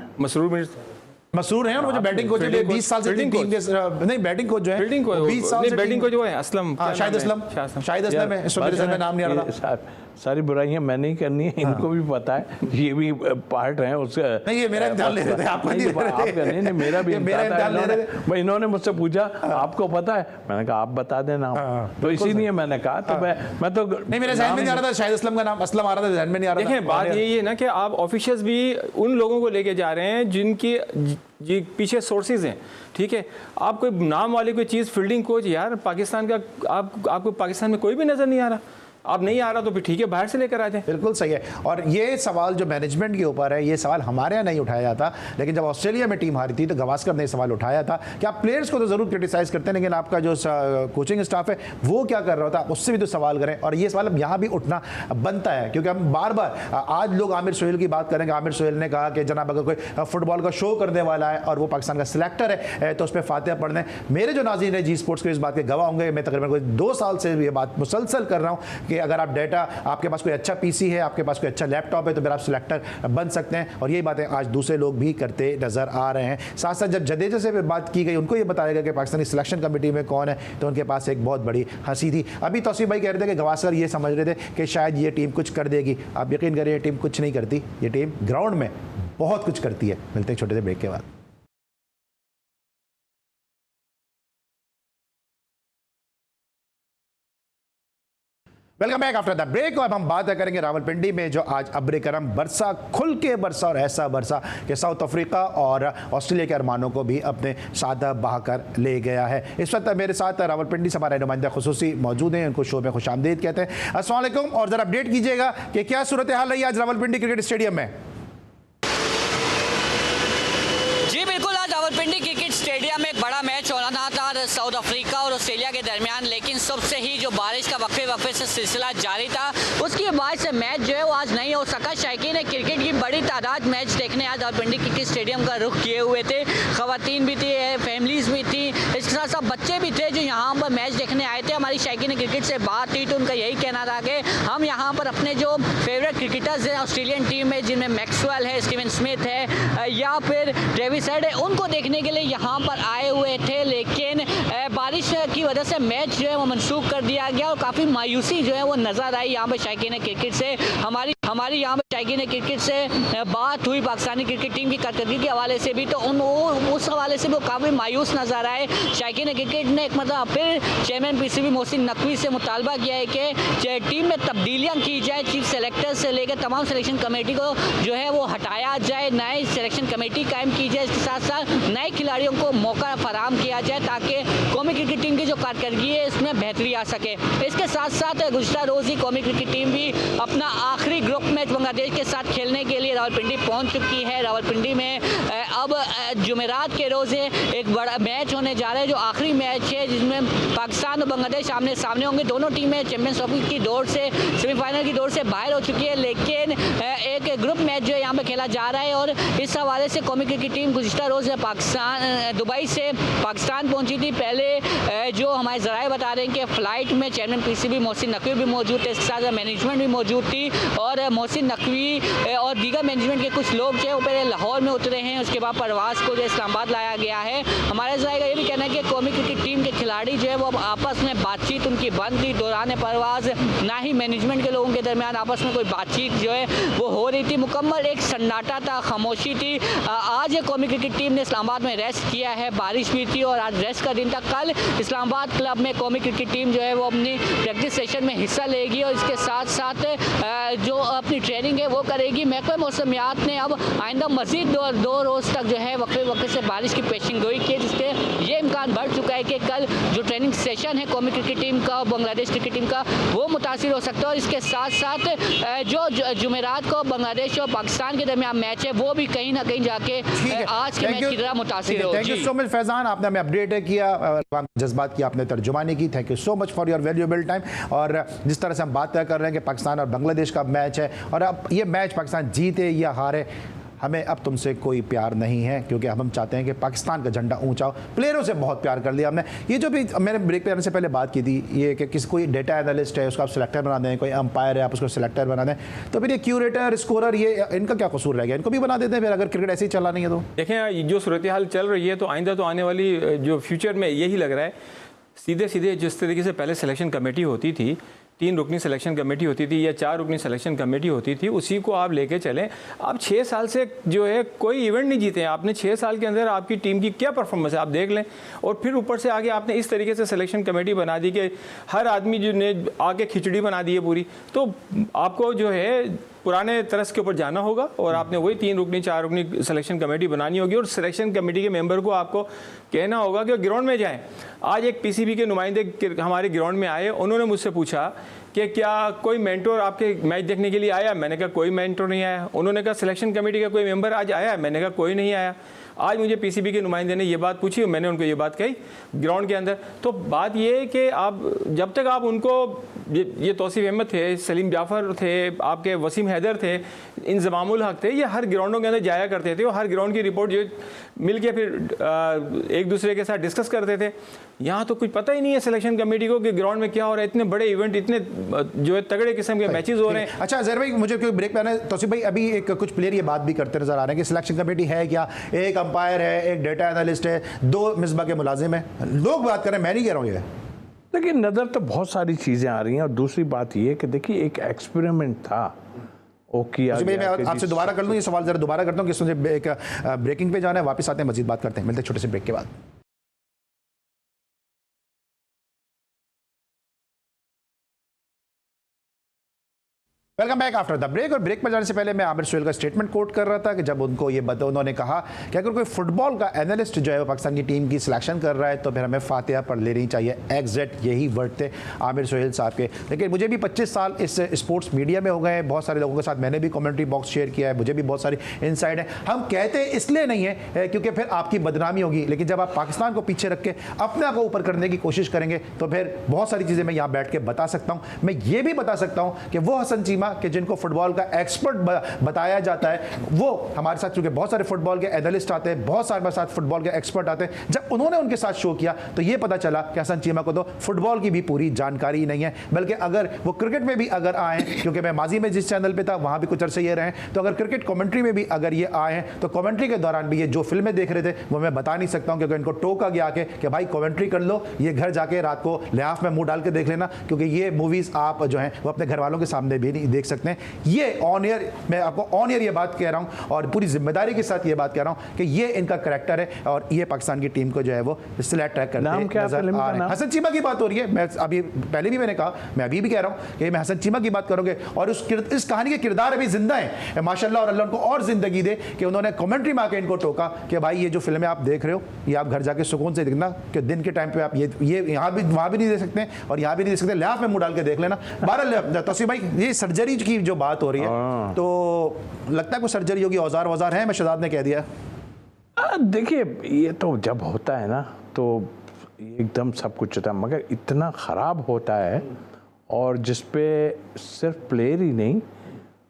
मसरूर हैं, वो जो बैटिंग कोच है 20 साल से टीम के नहीं, बैटिंग कोच जो है 20 साल से बैटिंग कोच जो है असलम, शाहिद असलम है, इस वजह से मैं नाम नहीं आ रहा था। सारी बुराइयां मैंने ही करनी है, इनको भी पता है, ये भी पार्ट है उसका। नहीं, ये मेरा इम्तिहान ले रहे थे, आप नहीं, मेरा भी इम्तिहान ले रहे थे। इन्होंने मुझसे पूछा आपको पता है, मैंने कहा आप बता देना, तो इसीलिए मैंने कहा। तो मैं तो नहीं, मेरे ध्यान में नहीं आ रहा था, शाहिद असलम का नाम असलम आ रहा था, ध्यान में नहीं आ रहा था। देखिए, बात यही है ना कि आप ऑफिशियल्स भी उन लोगों को लेके जा रहे हैं जिनकी जी पीछे सोर्सेज हैं, ठीक है। आप कोई नाम वाली कोई चीज़, फील्डिंग कोच, यार पाकिस्तान का आपको पाकिस्तान में कोई भी नज़र नहीं आ रहा। अब नहीं आ रहा तो फिर ठीक है, बाहर से लेकर आ जाए। बिल्कुल सही है। और ये सवाल जो मैनेजमेंट के ऊपर है, ये सवाल हमारे यहाँ नहीं उठाया जाता, लेकिन जब ऑस्ट्रेलिया में टीम हारी थी तो गावस्कर ने सवाल उठाया था कि आप प्लेयर्स को तो जरूर क्रिटिसाइज करते हैं, लेकिन आपका जो कोचिंग स्टाफ है वो क्या कर रहा था, उससे भी तो सवाल करें। और ये सवाल अब यहाँ भी उठना बनता है, क्योंकि हम बार बार आज लोग आमिर सोहेल की बात करेंगे। आमिर सोहेल ने कहा कि जनाब अगर कोई फुटबॉल का शो करने वाला है और वो पाकिस्तान का सिलेक्टर है तो उस पर फातिहा पढ़ने। मेरे जो नाज़रीन है जी स्पोर्ट्स के इस बात के गवाह होंगे, मैं तकरीबन कोई 2 साल से ये बात मुसलसल कर रहा हूँ कि अगर आप डेटा, आपके पास कोई अच्छा पीसी है, आपके पास कोई अच्छा लैपटॉप है, तो फिर आप सिलेक्टर बन सकते हैं। और ये बातें आज दूसरे लोग भी करते नजर आ रहे हैं। साथ साथ जब जडेजा से बात की गई, उनको ये बताया गया कि पाकिस्तानी सिलेक्शन कमेटी में कौन है, तो उनके पास एक बहुत बड़ी हंसी थी। अभी तौसीफ भाई कह रहे थे कि गावस्कर ये समझ रहे थे कि शायद ये टीम कुछ कर देगी। आप यकीन करिए, ये टीम कुछ नहीं करती, ये टीम ग्राउंड में बहुत कुछ करती है। मिलते हैं छोटे से ब्रेक के बाद। Welcome back after the break. और हम बात करेंगे रावलपिंडी में जो आज अब्र करम बरसा, खुल के बरसा और ऐसा बरसा कि साउथ अफ्रीका और ऑस्ट्रेलिया के अरमानों को भी अपने साथ बहाकर ले गया है। इस वक्त मेरे साथ रावलपिंडी से हमारे नुमाइंदा खुसूसी मौजूद हैं, उनको शो में खुशामदीद कहते हैं। अस्सलाम वालेकुम। और ज़रा अपडेट कीजिएगा कि क्या सूरत हाल रही आज रावलपिंडी क्रिकेट स्टेडियम में। जी बिल्कुल, आज रावलपिंडी क्रिकेट स्टेडियम में एक बड़ा मैच होना था साउथ अफ्रीका और ऑस्ट्रेलिया के दरमियान, लेकिन सबसे ही जो बारिश का वक्फे से सिलसिला जारी था उसकी वजह से मैच जो है वो आज नहीं हो सका। शायकीन क्रिकेट की बड़ी तादाद मैच देखने आज रावलपिंडी क्रिकेट स्टेडियम का रुख किए हुए थे। खवातीन भी थी, फैमिलीज भी थी, इसके साथ साथ बच्चे भी थे जो यहाँ पर मैच देखने आए थे। हमारी शायकीन क्रिकेट से बात थी तो उनका यही कहना था कि हम यहाँ पर अपने जो फेवरेट क्रिकेटर्स हैं ऑस्ट्रेलियन टीम में, जिनमें मैक्सवेल है, स्टीवन स्मिथ है या फिर ट्रेविस हेड है, उनको देखने के लिए यहाँ पर आए हुए थे। लेकिन बारिश की वजह से मैच जो है वो मनसूख कर दिया गया और काफ़ी मायूसी जो है वो नज़र आई यहाँ पर शायकीन क्रिकेट से। हमारी यहाँ पर शायकीन क्रिकेट से बात हुई पाकिस्तानी क्रिकेट टीम की कारकर्दगी के हवाले से भी, तो उस हवाले से वो काफ़ी मायूस नज़र आए। शायकीन क्रिकेट ने एक मतलब फिर चेयरमैन पीसीबी मोहसिन नकवी से मुतालबा किया है कि टीम में तब्दीलियाँ की जाए, चीफ सेलेक्टर से लेकर तमाम सिलेक्शन कमेटी को जो है वो हटाया जाए, नए सिलेक्शन कमेटी कायम की जाए, इसके साथ साथ नए खिलाड़ियों को मौका फराहम किया जाए ताकि कौमी क्रिकेट टीम की जो कारकर्दगी है इसमें बेहतरी आ सके। इसके साथ साथ गुज़श्ता रोज़ ही कौमी क्रिकेट टीम भी अपना आखिरी ग्रुप मैच बांग्लादेश के साथ खेलने के लिए रावलपिंडी पहुंच चुकी है। रावलपिंडी में अब जुमेरात के रोज़ एक बड़ा मैच होने जा रहा है, जो आखिरी मैच है जिसमें पाकिस्तान और बांग्लादेश आमने सामने होंगे। दोनों टीमें चैंपियंस ट्रॉफी की दौड़ से, सेमीफाइनल की दौड़ से बाहर हो चुकी है, लेकिन एक ग्रुप मैच जो है यहाँ पर खेला जा रहा है। और इस हवाले से कौमी क्रिकेट टीम गुज़श्ता रोज़ दुबई से पाकिस्तान पहुंची थी। पहले जो हमारे ज़राए बता रहे हैं कि फ़्लाइट में चेयरमैन पीसीबी मोहसिन नकवी भी मौजूद थे, इसके साथ मैनेजमेंट भी मौजूद थी और मोहसिन नकवी और दीगर मैनेजमेंट के कुछ लोग जो है वो पहले लाहौर में उतरे हैं, उसके बाद परवाज़ को जो इस्लामाबाद लाया गया है। हमारे ज़राए का ये भी कहना है कि कौमी क्रिकेट टीम के खिलाड़ी जो है वो अब आपस में बातचीत उनकी बंद थी दौरान परवाज़, ना ही मैनेजमेंट के लोगों के दरमियान आपस में कोई बातचीत जो है वो हो रही थी। मुकम्मल एक सन्नाटा था, खामोशी थी। आज कौमी क्रिकेट टीम ने इस्लामाबाद में रेस्ट किया है, बारिश भी थी और आज रेस्ट का दिन था। कल इस्लामाबाद क्लब में कौमी क्रिकेट टीम जो है वो अपनी प्रैक्टिस सेशन में हिस्सा लेगी और इसके साथ साथ जो अपनी ट्रेनिंग है वो करेगी। महकमा मौसमियात ने अब आइंदा मजीद दो रोज़ तक जो है वक्फे से बारिश की पेशिंग गोई की, जिसके ये इम्कान बढ़ चुका है कि कल जो ट्रेनिंग सेशन है कौमी क्रिकेट टीम का और बांग्लादेश क्रिकेट टीम का वो मुतासिर हो सकता है। और इसके साथ साथ जो जुमेरात को बांग्लादेश और पाकिस्तान के दरमियान मैच है वो भी कहीं ना कहीं जाके आज के मैच की तरह मुतासिर हो। Thank you so much Faizan, आपने हमें अपडेट किया, जज्बात की आपने तर्जुमानी की। Thank you so much for your valuable time. और जिस तरह से हम बात कर रहे हैं कि पाकिस्तान और बांग्लादेश का मैच है और अब ये मैच पाकिस्तान जीते या हारे, हमें अब तुमसे कोई प्यार नहीं है, क्योंकि हम चाहते हैं कि पाकिस्तान का झंडा ऊंचा हो। प्लेयरों से बहुत प्यार कर लिया हमने। ये जो भी मैंने ब्रेक पे आने से पहले बात की थी, ये कि किसी कोई डेटा एनालिस्ट है उसको आप सिलेक्टर बना दें, कोई अंपायर है आप उसको सिलेक्टर बना दें, तो फिर ये क्यूरेटर, स्कोरर, ये इनका क्या कसूर रह गया? इनको भी बना देते हैं फिर, अगर क्रिकेट ऐसे ही चला नहीं है तो। देखें, जो सूरत हाल चल रही है तो आइंदा तो आने वाली जो फ्यूचर में यही लग रहा है, सीधे जिस तरीके से पहले सिलेक्शन कमेटी होती थी, 3 रुकनी सिलेक्शन कमेटी होती थी या 4 रुकनी सिलेक्शन कमेटी होती थी, उसी को आप लेके चलें। आप 6 साल से जो है कोई इवेंट नहीं जीते हैं, आपने 6 साल के अंदर आपकी टीम की क्या परफॉर्मेंस है आप देख लें। और फिर ऊपर से आगे आपने इस तरीके से सिलेक्शन कमेटी बना दी कि हर आदमी जो ने आके खिचड़ी बना दी है पूरी। तो आपको जो है पुराने तरस के ऊपर जाना होगा और आपने वही 3 रुकनी 4 रुकनी सिलेक्शन कमेटी बनानी होगी और सिलेक्शन कमेटी के मेंबर को आपको कहना होगा कि ग्राउंड में जाएं। आज एक पीसीबी के नुमाइंदे हमारे ग्राउंड में आए, उन्होंने मुझसे पूछा कि क्या कोई मेंटोर आपके मैच देखने के लिए आया? मैंने कहा कोई मेंटोर नहीं आया। उन्होंने कहा सिलेक्शन कमेटी का कोई मेंबर आज आया? मैंने कहा कोई नहीं आया। आज मुझे पीसीबी के नुमाइंदे ने ये बात पूछी और मैंने उनको ये बात कही ग्राउंड के अंदर। तो बात ये है कि आप जब तक आप उनको ये तौसीफ अहमद थे, सलीम जाफ़र थे, आपके वसीम हैदर थे, इंज़मामुल हक थे, ये हर ग्राउंडों के अंदर जाया करते थे और हर ग्राउंड की रिपोर्ट जो मिल के फिर एक दूसरे के साथ डिस्कस करते थे। यहाँ तो कुछ पता ही नहीं है सिलेक्शन कमेटी को कि ग्राउंड में क्या हो रहा है। इतने बड़े इवेंट, इतने जो है तगड़े किस्म के मैचेस हो रहे हैं। अच्छा ज़हर भाई, मुझे क्योंकि ब्रेक पे आना है, तौसीफ भाई अभी एक कुछ प्लेयर ये बात भी करते नजर आ रहे हैं कि सिलेक्शन कमेटी है क्या, एक अंपायर है, एक डेटा एनालिस्ट है, 2 मिसबा के मुलाजिम है, लोग बात करें, मैं नहीं कह रहा हूँ ये। देखिए, नज़र तो बहुत सारी चीज़ें आ रही हैं और दूसरी बात ये कि देखिए एक एक्सपेरिमेंट था वो किया गया। मैं आपसे दोबारा कर लूँ ये सवाल, ज़रा दोबारा करता हूँ कि मुझे एक ब्रेकिंग पे जाना है, वापस आते हैं, मजीद बात करते हैं, मिलते हैं छोटे से ब्रेक के बाद। Welcome back after the break. और ब्रेक पर जाने से पहले मैं आमिर सुहेल का स्टेटमेंट कोट कर रहा था कि जब उनको ये उन्होंने कहा कि अगर कोई फुटबॉल का एनालिस्ट जो है वो पाकिस्तान की टीम की सिलेक्शन कर रहा है तो फिर हमें फातिहा पढ़ लेनी चाहिए। एग्जैक्ट यही वर्ड थे आमिर सुहेल साहब के। लेकिन मुझे भी 25 साल इस स्पोर्ट्स मीडिया में हो गए हैं, बहुत सारे लोगों के साथ मैंने भी कमेंट्री बॉक्स शेयर किया है, मुझे भी बहुत सारी इनसाइड है। हम कहते इसलिए नहीं है क्योंकि फिर आपकी बदनामी होगी, लेकिन जब आप पाकिस्तान को पीछे रख के अपने आप को ऊपर करने की कोशिश करेंगे तो फिर बहुत सारी चीज़ें मैं यहाँ बैठ के बता सकता हूँ। मैं ये भी बता सकता हूँ कि वो हसन चीमा कि जिनको फुटबॉल का एक्सपर्ट बताया जाता है, वो हमारे साथ, क्योंकि बहुत सारे फुटबॉल के एनालिस्ट आते हैं, बहुत सारे साथ फुटबॉल के एक्सपर्ट आते हैं, जब उन्होंने उनके साथ शो किया तो ये पता चला कि हसन चीमा को तो फुटबॉल की भी पूरी जानकारी नहीं है। बल्कि अगर वो क्रिकेट में भी अगर आए, क्योंकि मैं माजी में जिस चैनल पे था वहां भी कुछ अरसे ये रहे, तो अगर क्रिकेट कमेंट्री में भी अगर ये आए हैं तो कमेंट्री के दौरान भी ये जो फिल्में देख रहे थे वो मैं बता नहीं सकता हूं, क्योंकि इनको टोका गया कि भाई कमेंट्री कर लो, ये घर जाके रात को लिहाफ में मुंह डाल के देख लेना, क्योंकि ये मूवीज आप जो है वो अपने घर वालों के सामने भी नहीं देख सकते हैं। ये ऑन एयर, मैं आपको ऑन एयर ये बात कह रहा हूं और पूरी जिम्मेदारी के साथ ये बात कह रहा हूं कि ये इनका करैक्टर है और ये पाकिस्तान की टीम को जो है वो सिलेक्ट करते नजर आ रहे हैं। हसन चीमा की बात हो रही है, मैं अभी पहले भी मैंने कहा, मैं अभी भी कह रहा हूं कि मैं हसन चीमा की बात करूंगे और इस कहानी के किरदार अभी जिंदा है माशाल्लाह, और अल्लाह उनको और जिंदगी दे कि उन्होंने कमेंट्री में आके इनको टोका कि भाई ये जो फिल्में आप देख रहे हो ये आप घर जाके सुकून से देखना, कि दिन के टाइम पे आप ये यहाँ भी वहाँ भी नहीं दे सकते और यहाँ भी नहीं दे सकते, लिहाफ में मुंह डाल के देख लेना। बहरहाल तस्वीर भाई, ये सर्जरी की जो बात हो रही है तो लगता है कोई सर्जरी होगी, औजार है, मैं शहजाद ने कह दिया। देखिए ये तो जब होता है ना तो एकदम सब कुछ होता है, मगर इतना ख़राब होता है और जिस पे सिर्फ प्लेयर ही नहीं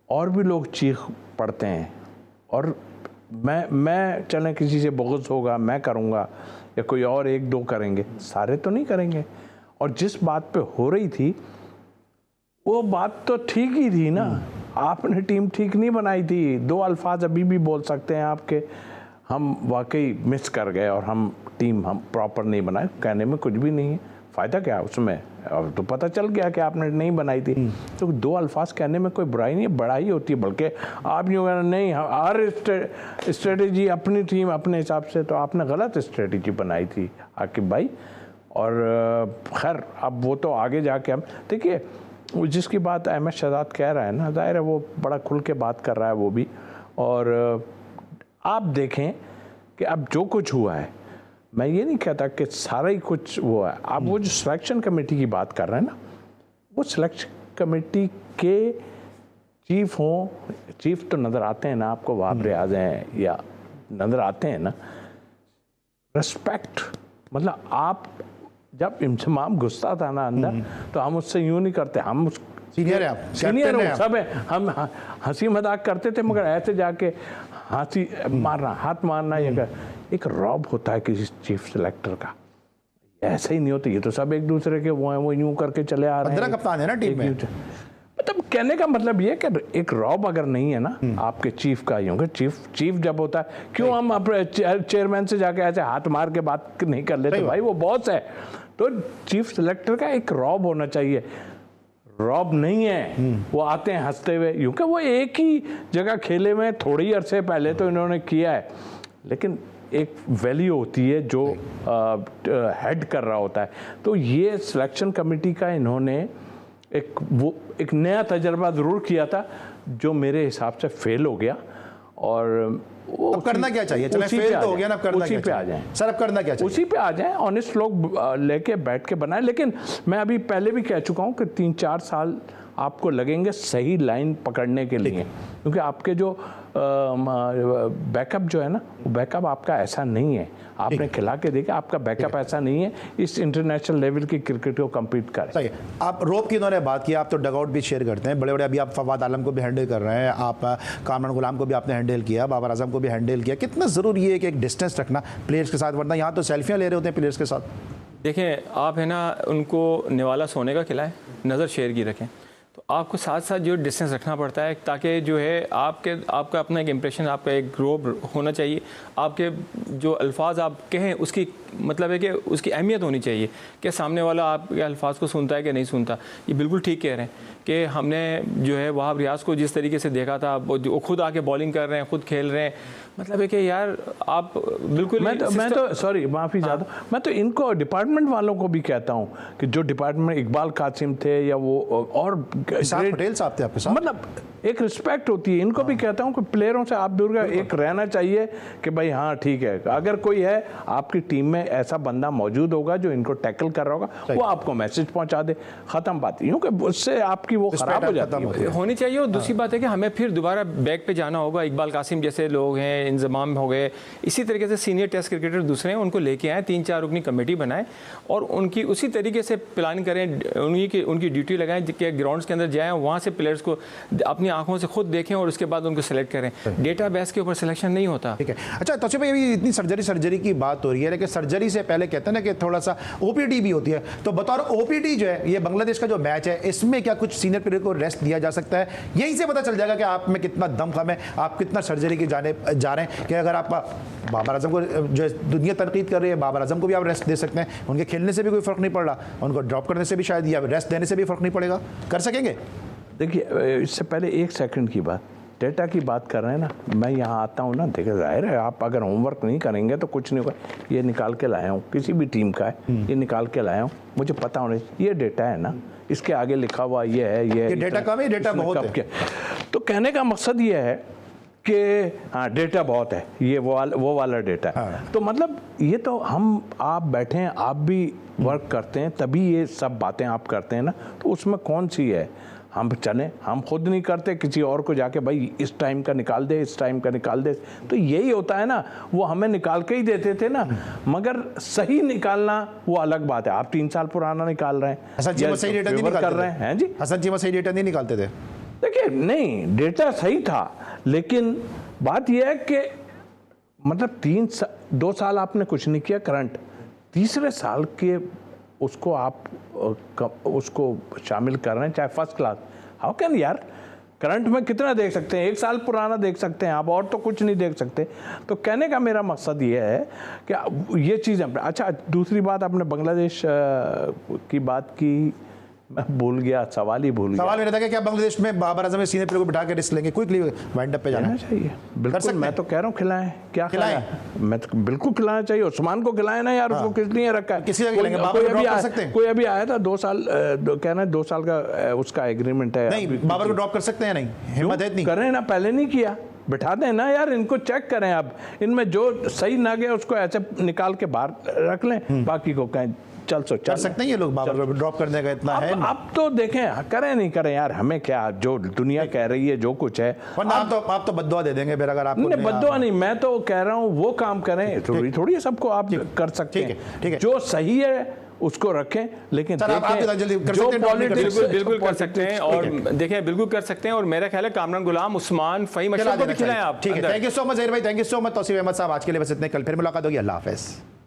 और भी लोग चीख पड़ते हैं। और मैं चलें किसी से बुग़्ज़ होगा मैं करूँगा या कोई और एक दो करेंगे, सारे तो नहीं करेंगे। और जिस बात पे हो रही थी वो बात तो ठीक ही थी ना, आपने टीम ठीक नहीं बनाई थी। दो अल्फाज अभी भी बोल सकते हैं आपके, हम वाकई मिस कर गए और हम प्रॉपर नहीं बनाए, कहने में कुछ भी नहीं है, फ़ायदा क्या उसमें, अब तो पता चल गया कि आपने नहीं बनाई थी। तो दो अल्फाज कहने में कोई बुराई नहीं है, बड़ाई होती है। बल्कि आप यूँ कहना नहीं, हर स्ट्रेटेजी अपनी टीम अपने हिसाब से, तो आपने गलत स्ट्रेटेजी बनाई थी आकिब भाई। और खैर अब वो तो आगे जाके हम देखिए, जिसकी बात अहमद शहजाद कह रहा है ना, ज़ाहिर है वो बड़ा खुल के बात कर रहा है वो भी। और आप देखें कि अब जो कुछ हुआ है, मैं ये नहीं कहता कि सारा ही कुछ हुआ है। आप वो जो सिलेक्शन कमेटी की बात कर रहे हैं ना, वो सिलेक्शन कमेटी के चीफ तो नज़र आते हैं ना आपको, वहाब रियाज हैं या नज़र आते हैं ना। रिस्पेक्ट मतलब आप जब इमाम घुसता था ना अंदर तो हम उससे यूँ नहीं करते, हम उस सीनियर है, सीनियर सब है, हम हंसी मजाक करते थे, मगर ऐसे जाके हंसी मारना, हाथ मारना, ये एक रॉब होता है किसी चीफ सिलेक्टर का, ऐसा ही नहीं होता। ये तो सब एक दूसरे के वो हैं, वो यूं करके चले आ रहे हैं। कप्तान है ना टीम में, मतलब कहने का मतलब ये कि एक रॉब अगर नहीं है ना आपके चीफ का, यूं चीफ जब होता है, क्यों हम अपने चेयरमैन से जाके ऐसे हाथ मार के बात नहीं कर लेते, भाई वो बॉस है। तो चीफ सिलेक्टर का एक रॉब होना चाहिए, रॉब नहीं है। वो आते हैं हंसते हुए, क्योंकि वो एक ही जगह खेले में थोड़ी अरसे पहले तो इन्होंने किया है, लेकिन एक वैल्यू होती है जो हेड कर रहा होता है। तो ये सिलेक्शन कमेटी का इन्होंने एक नया तजर्बा ज़रूर किया था जो मेरे हिसाब से फेल हो गया। और अब करना क्या चाहिए? चलें फेल तो हो गया ना, अब करना क्या चाहिए? आ जाएं सर, अब करना क्या चाहिए? उसी पे आ जाएं, ऑनेस्ट लोग लेके बैठ के बनाएं। लेकिन मैं अभी पहले भी कह चुका हूँ कि 3-4 साल आपको लगेंगे सही लाइन पकड़ने के लिए, क्योंकि आपके जो बैकअप जो है ना, वो बैकअप आपका ऐसा नहीं है। आपने खिला के देखा, आपका बैकअप ऐसा नहीं है इस इंटरनेशनल लेवल की क्रिकेट को कम्पीट करें। सही है। आप रोप की उन्होंने बात की, आप तो डगआउट भी शेयर करते हैं, बड़े बड़े, अभी आप फवाद आलम को भी हैंडल कर रहे हैं, आप कामरान गुलाम को भी आपने हैंडल किया, बाबर आजम को भी हैंडल किया। कितना ज़रूरी है कि एक डिस्टेंस रखना प्लेयर्स के साथ, वरना यहाँ तो सेल्फियाँ ले रहे होते हैं प्लेयर्स के साथ। देखें, आप है ना उनको निवाला सोने का खिलाएं, नज़र शेर की रखें, तो आपको साथ साथ जो डिस्टेंस रखना पड़ता है, ताकि जो है आपका अपना एक इम्प्रेशन, आपका एक ग्रोब होना चाहिए। आपके जो अल्फाज आप कहें उसकी मतलब है कि उसकी अहमियत होनी चाहिए कि सामने वाला आपके अल्फाज को सुनता है कि नहीं सुनता। ये बिल्कुल ठीक कह रहे हैं कि हमने जो है वहाब रियाज को जिस तरीके से देखा था, वो खुद आके बॉलिंग कर रहे हैं, खुद खेल रहे हैं, मतलब है कि यार आप बिल्कुल। मैं तो सॉरी माफ़ी चाहता हूँ, मैं तो इनको डिपार्टमेंट वालों को भी कहता हूँ कि जो डिपार्टमेंट इकबाल कासिम थे या वो और इसाक पटेल साहब थे आपके साथ? मतलब एक रिस्पेक्ट होती है, इनको भी कहता हूँ कि प्लेयरों से आप दूर एक रहना चाहिए कि भाई हाँ ठीक है, अगर कोई है आपकी टीम में ऐसा बंदा मौजूद होगा जो इनको टैकल कर रहा होगा, वो आपको मैसेज पहुंचा दे, खत्म बात, क्योंकि उससे आपकी वो खराब हो जाती है, होनी चाहिए। और दूसरी बात है कि हमें फिर दोबारा बैक पे जाना होगा। इकबाल कासिम जैसे लोग हैं, इंजमाम हो गए, इसी तरीके से सीनियर टेस्ट क्रिकेटर दूसरे हैं, उनको लेके आए, 3-4 रुकनी कमेटी बनाए और उनकी उसी तरीके से प्लान करें, उनकी ड्यूटी लगाएं कि ग्राउंड्स के अंदर जाएं, वहाँ से प्लेयर्स को अपनी आंखों से खुद देखें और उसके बाद उनको सेलेक्ट करें। डेटा बेस के ऊपर सिलेक्शन नहीं होता। ठीक है। अच्छा तौसीफ भाई, अभी इतनी सर्जरी की बात हो रही है, लेकिन सर्जरी से पहले कहते हैं ना कि थोड़ा सा ओपीडी भी होती है, तो बतौर ओपीडी जो है ये बांग्लादेश का जो मैच है इसमें क्या कुछ सीनियर प्लेयर को रेस्ट दिया जा सकता है? यहीं से पता चल जाएगा कि आप में कितना दमखम है, आप कितना सर्जरी की जाने जा रहे हैं, कि अगर आप बाबर आजम को जो दुनिया तनकीद कर रही है, बाबर आजम को भी आप रेस्ट दे सकते हैं, उनके खेलने से भी कोई फर्क नहीं पड़ रहा, उनको ड्रॉप करने से भी शायद या रेस्ट देने से भी फर्क नहीं पड़ेगा, कर सकेंगे? देखिए इससे पहले 1 सेकंड की बात, डेटा की बात कर रहे हैं ना, मैं यहाँ आता हूँ ना, देखिए जाहिर है आप अगर होमवर्क नहीं करेंगे तो कुछ नहीं होगा। ये निकाल के लाया हूँ, किसी भी टीम का है, ये निकाल के लाया हूँ, मुझे पता होने, ये डेटा है ना, इसके आगे लिखा हुआ ये है, ये डेटा कम है, डेटा बहुत है। तो कहने का मकसद ये है कि हाँ डेटा बहुत है, ये वो वाला डेटा है। हाँ। तो मतलब ये तो आप बैठे हैं, आप भी वर्क करते हैं, तभी ये सब बातें आप करते हैं ना, तो उसमें कौन सी है? हम चले, हम खुद नहीं करते, किसी और को जाके भाई इस टाइम का निकाल दे, इस टाइम का निकाल दे, तो यही होता है ना, वो हमें निकाल के ही देते थे ना, मगर सही निकालना वो अलग बात है। आप 3 साल पुराना निकाल रहे हैं, हसन चीमा सही डेटा नहीं निकालते कर रहे हैं जी, हसन चीमा सही डेटा नहीं निकालते थे। देखिए नहीं, डेटा सही था, लेकिन बात यह है कि मतलब 2 साल आपने कुछ नहीं किया, करंट तीसरे साल के उसको आप उसको शामिल कर रहे हैं, चाहे फर्स्ट क्लास। हाउ कैन यार, करंट में कितना देख सकते हैं? 1 साल पुराना देख सकते हैं आप, और तो कुछ नहीं देख सकते। तो कहने का मेरा मकसद ये है कि ये चीज़। अच्छा दूसरी बात, आपने बांग्लादेश की बात की, मैं भूल गया, सवाल ही भूल गया। सवाल मेरा था कि क्या बांग्लादेश में बाबर आजम सीनियर प्लेयर को बिठा के रिस्क लेंगे? क्विकली वाइंड अप पे जाना चाहिए, बिल्कुल। मैं तो कह रहा हूँ खिलाएं, क्या खिलाएं? मैं तो बिल्कुल खिलाना चाहिए। उस्मान को खिलाएं ना यार, उसको किस लिए रखा है? किसी को खिलाएंगे, बाबर को ड्रॉप कर सकते हैं। कोई अभी आया था 2 साल, कहना है 2 साल का उसका एग्रीमेंट है। नहीं, बाबर को ड्रॉप कर सकते हैं? नहीं, हिम्मत है इतनी? करें ना, पहले नहीं किया, बिठा दें ना यार, इनको चेक करें। अब इनमें जो सही ना गया उसको ऐसे निकाल के बाहर रख लें, बाकी को कहें चल सकते हैं ये लोग। बाबर को ड्रॉप करने का इतना है। अब तो देखें, करें नहीं करें यार, हमें क्या, जो दुनिया कह रही है जो कुछ है। आप तो बद्दुआ दे देंगे फिर, अगर आप नहीं, बद्दुआ नहीं, मैं तो कह रहा हूँ वो काम करें, थोड़ी सबको आप कर सकते हैं। ठीक है, जो सही है उसको रखें, लेकिन बिल्कुल कर सकते हैं। और देखें, बिल्कुल कर सकते हैं। और मेरा ख्याल है कामरान गुलाम, उस्मान, फ़हीम अशरफ को भी खिलाएं आप। ठीक है, thank you so much Zaheer भाई, thank you so much Tauseef Ahmed साहब। आज के लिए बस इतने, कल फिर मुलाकात होगी। अल्लाह हाफ़िज़।